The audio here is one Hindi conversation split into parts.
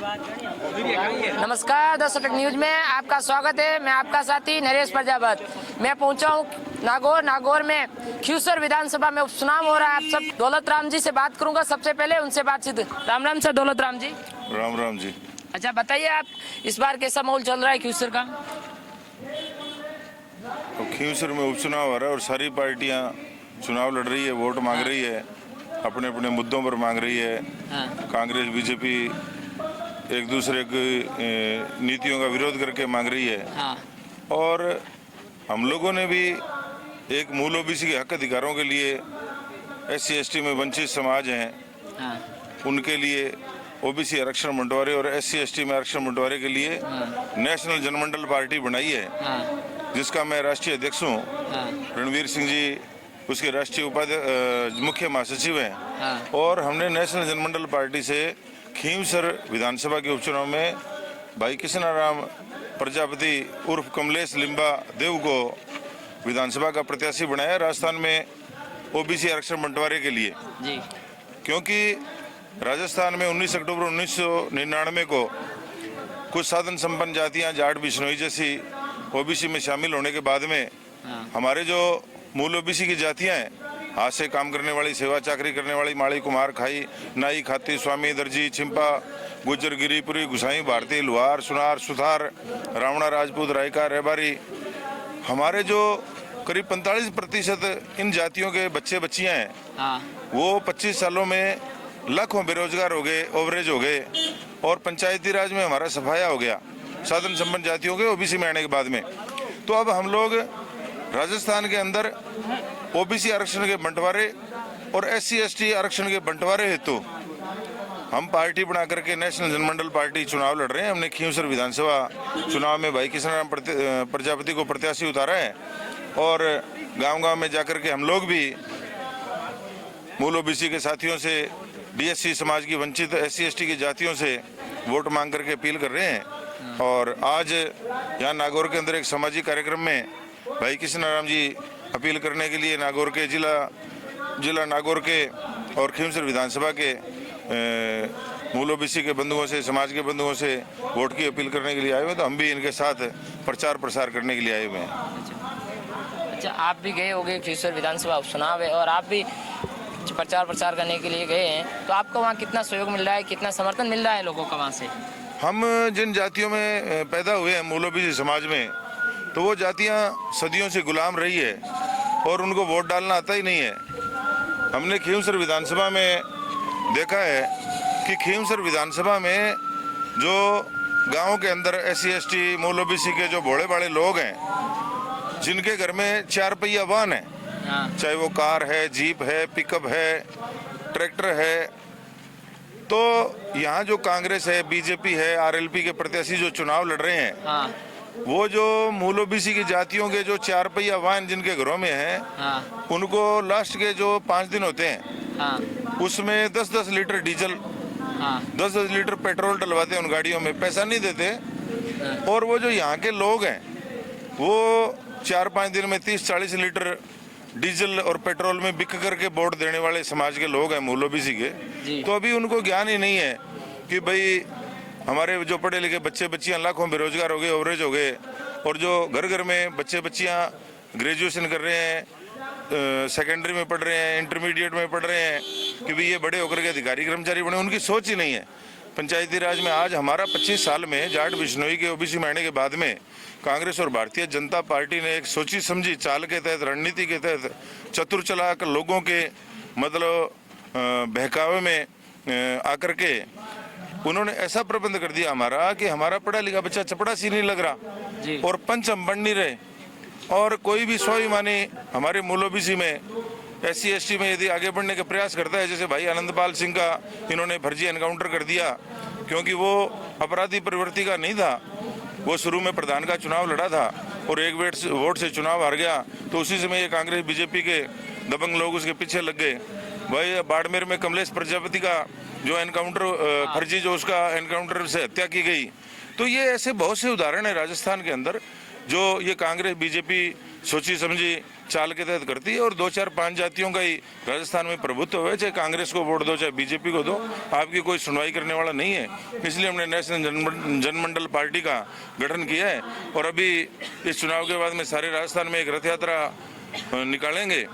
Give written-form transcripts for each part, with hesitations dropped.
नमस्कार दर्शक न्यूज में आपका स्वागत है। मैं आपका साथी नरेश प्रजापत। मैं पहुंचा हूं नागौर में खींवसर विधानसभा में उपचुनाव हो रहा है। आप सब दौलत राम जी से बात करूंगा। सबसे पहले उनसे बातचीत। राम राम सर। दौलत राम जी। राम राम जी। अच्छा बताइए, आप इस बार कैसा माहौल चल रहा है खींवसर का? अब खींवसर में उपचुनाव हो रहा है और सारी पार्टियां चुनाव लड़ रही है, वोट मांग रही है, अपने अपने मुद्दों पर मांग रही है। कांग्रेस बीजेपी एक दूसरे की नीतियों का विरोध करके मांग रही है। और हम लोगों ने भी एक मूल ओबीसी के हक अधिकारों के लिए, SC ST में वंचित समाज हैं उनके लिए ओबीसी आरक्षण बंटवारे और SC ST में आरक्षण बंटवारे के लिए नेशनल जनमंडल पार्टी बनाई है, जिसका मैं राष्ट्रीय अध्यक्ष हूँ। रणवीर सिंह जी उसके राष्ट्रीय मुख्य महासचिव हैं। और हमने नेशनल जनमंडल पार्टी से खींवसर विधानसभा के उपचुनाव में भाई कृष्णाराम प्रजापति उर्फ कमलेश लिम्बा देव को विधानसभा का प्रत्याशी बनाया राजस्थान में ओबीसी आरक्षण बंटवारे के लिए जी। क्योंकि राजस्थान में 19 अक्टूबर 1999 को कुछ साधन संपन्न जातियां जाट बिश्नोई जैसी ओबीसी में शामिल होने के बाद में हमारे जो मूल ओबीसी की जातियां हैं, हाथ से काम करने वाली, सेवा चाकरी करने वाली, माड़ी कुमार खाई नाई खाती स्वामी दर्जी छिंपा गुज्जर गिरीपुरी गुसाई भारती लुहार सुनार सुथार रावणा राजपूत रायका रेबारी, हमारे जो करीब 45% इन जातियों के बच्चे बच्चियां हैं वो 25 सालों में लाखों बेरोजगार हो गए, ओवरेज हो गए। और पंचायती राज में हमारा सफाया हो गया साधन संपन्न जातियों के ओबीसी में आने के बाद में। तो अब हम लोग राजस्थान के अंदर ओबीसी आरक्षण के बंटवारे और SC ST आरक्षण के बंटवारे हेतु हम पार्टी बना करके नेशनल जनमंडल पार्टी चुनाव लड़ रहे हैं। हमने खींवसर विधानसभा चुनाव में भाई कृष्णाराम प्रजापति को प्रत्याशी उतारा है और गांव-गांव में जाकर के हम लोग भी मूल ओबीसी के साथियों से, DSC समाज की वंचित SC ST की जातियों से वोट मांग करके अपील कर रहे हैं। और आज यहाँ नागौर के अंदर एक सामाजिक कार्यक्रम में भाई कृष्णाराम जी अपील करने के लिए नागौर के जिला नागौर के और खींवसर विधानसभा के मूल ओबीसी के बंधुओं से, समाज के बंधुओं से वोट की अपील करने के लिए आए हुए। तो हम भी इनके साथ प्रचार प्रसार करने के लिए आए हुए हैं। अच्छा, आप भी गए होंगे खींवसर विधानसभा उपचुनाव है और आप भी प्रचार प्रसार करने के लिए गए हैं, तो आपको वहाँ कितना सहयोग मिल रहा है, कितना समर्थन मिल रहा है लोगों का वहाँ से? हम जिन जातियों में पैदा हुए हैं मूल ओबीसी समाज में, तो वो जातियां सदियों से गुलाम रही है और उनको वोट डालना आता ही नहीं है। हमने खींवसर विधानसभा में देखा है कि खींवसर विधानसभा में जो गांव के अंदर SC ST मूल ओबीसी के जो भोले भाले लोग हैं, जिनके घर में 4 पहिया वाहन है, चाहे वो कार है, जीप है, पिकअप है, ट्रैक्टर है, तो यहाँ जो कांग्रेस है, बीजेपी है, RLP के प्रत्याशी जो चुनाव लड़ रहे हैं, वो जो मूल ओबीसी की जातियों के जो 4 पहिया वाहन जिनके घरों में हैं, उनको लास्ट के जो 5 दिन होते हैं उसमें 10-10 लीटर डीजल, 10-10 लीटर पेट्रोल डलवाते हैं उन गाड़ियों में, पैसा नहीं देते। और वो जो यहाँ के लोग हैं वो 4-5 दिन में 30-40 लीटर डीजल और पेट्रोल में बिक करके वोट देने वाले समाज के लोग हैं मूल ओबीसी के। तो अभी उनको ज्ञान ही नहीं है कि भाई हमारे जो पढ़े लिखे बच्चे बच्चियां लाखों बेरोजगार हो गए, ओवरेज हो गए, और जो घर घर में बच्चे बच्चियां ग्रेजुएशन कर रहे हैं, सेकेंडरी में पढ़ रहे हैं, इंटरमीडिएट में पढ़ रहे हैं कि भाई ये बड़े होकर के अधिकारी कर्मचारी बने, उनकी सोच ही नहीं है। पंचायती राज में आज हमारा 25 साल में जाट बिश्नोई के ओबीसी में आने के बाद में कांग्रेस और भारतीय जनता पार्टी ने एक सोची समझी चाल के तहत, रणनीति के तहत, चतुर चलाक लोगों के मतलब बहकावे में आकर के उन्होंने ऐसा प्रबंध कर दिया हमारा कि हमारा पढ़ा लिखा बच्चा चपड़ासी नहीं लग रहा और पंच हम बन नहीं रहे। और कोई भी स्वाभिमानी हमारे मूल ओबीसी में SC ST में यदि आगे बढ़ने का प्रयास करता है, जैसे भाई आनंदपाल सिंह का इन्होंने फर्जी एनकाउंटर कर दिया, क्योंकि वो अपराधी प्रवृत्ति का नहीं था, वो शुरू में प्रधान का चुनाव लड़ा था और एक वोट से चुनाव हार गया, तो उसी समय ये कांग्रेस बीजेपी के दबंग लोग उसके पीछे लग गए। भाई बाड़मेर में कमलेश प्रजापति का जो एनकाउंटर फर्जी जो उसका एनकाउंटर से हत्या की गई, तो ये ऐसे बहुत से उदाहरण है राजस्थान के अंदर जो ये कांग्रेस बीजेपी सोची समझी चाल के तहत करती है और 2-4-5 जातियों का ही राजस्थान में प्रभुत्व है, चाहे कांग्रेस को वोट दो चाहे बीजेपी को दो, आपकी कोई सुनवाई करने वाला नहीं है। इसलिए हमने नेशनल जनमंडल पार्टी का गठन किया है और अभी इस चुनाव के बाद में सारे राजस्थान में एक रथ यात्रा निकालेंगे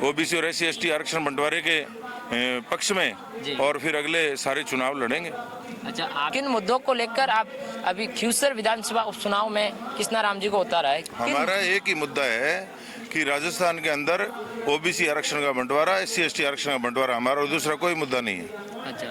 ओबीसी और SC/ST आरक्षण बंटवारे के पक्ष में और फिर अगले सारे चुनाव लड़ेंगे। अच्छा, किन मुद्दों को लेकर आप अभी खियूसर विधानसभा उपचुनाव में कृष्णाराम जी को उतारा है? हमारा एक ही मुद्दा है कि राजस्थान के अंदर ओबीसी आरक्षण का बंटवारा, SC/ST आरक्षण का बंटवारा, हमारा दूसरा कोई मुद्दा नहीं है। अच्छा,